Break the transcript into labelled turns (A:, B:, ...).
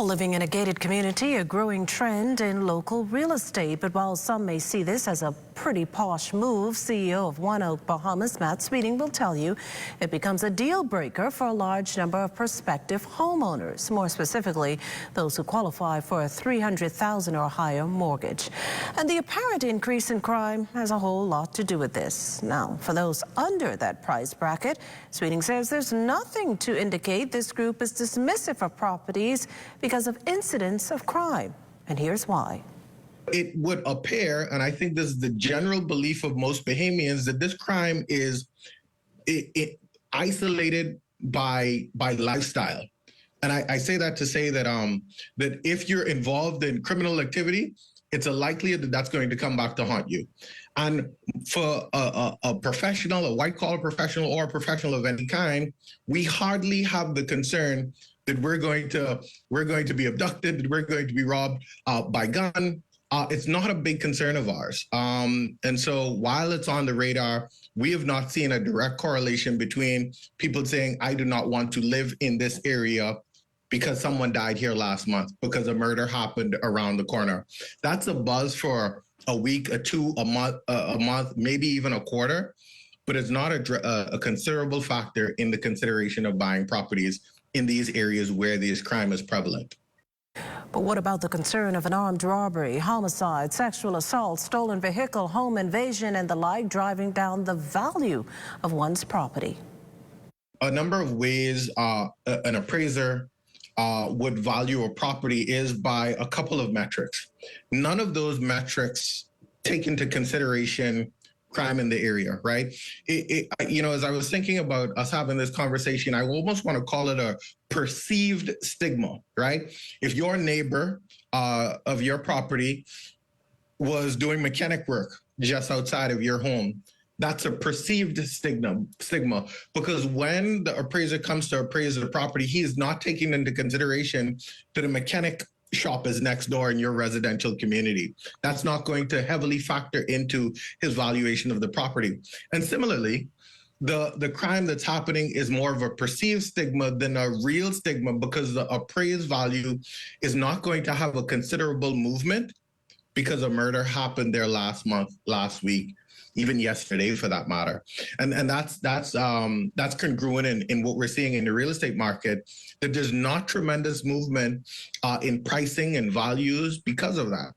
A: Well, living in a gated community, a growing trend in local real estate. But while some may see this as a pretty posh move, CEO of One Oak Bahamas, Matt Sweeting, will tell you it becomes a deal breaker for a large number of prospective homeowners, more specifically, those who qualify for a $300,000 or higher mortgage. And the apparent increase in crime has a whole lot to do with this. Now, for those under that price bracket, Sweeting says there's nothing to indicate this group is dismissive of properties because of incidents of crime. And here's why.
B: It would appear, and I think this is the general belief of most Bahamians, that this crime is isolated by lifestyle. And I say that to say that that if you're involved in criminal activity, it's a likelihood that that's going to come back to haunt you. And for a professional, a white-collar professional or a professional of any kind, we hardly have the concern that we're going to be abducted, that we're going to be robbed by gun. It's not a big concern of ours. And so while it's on the radar, we have not seen a direct correlation between people saying, I do not want to live in this area because someone died here last month, because a murder happened around the corner. That's a buzz for a week, a month, maybe even a quarter, but it's not a considerable factor in the consideration of buying properties in these areas where this crime is prevalent.
A: But what about the concern of an armed robbery, homicide, sexual assault, stolen vehicle, home invasion, and the like, driving down the value of one's property?
B: A number of ways an appraiser would value a property is by a couple of metrics. None of those metrics take into consideration crime in the area, right? As I was thinking about us having this conversation, I almost want to call it a perceived stigma, right? If your neighbor of your property was doing mechanic work just outside of your home, that's a perceived stigma, because when the appraiser comes to appraise the property, he is not taking into consideration that a mechanic shop is next door in your residential community. That's not going to heavily factor into his valuation of the property. And similarly, the crime that's happening is more of a perceived stigma than a real stigma, because the appraised value is not going to have a considerable movement because a murder happened there last month, last week, even yesterday for that matter. And that's congruent in what we're seeing in the real estate market, that there's not tremendous movement in pricing and values because of that.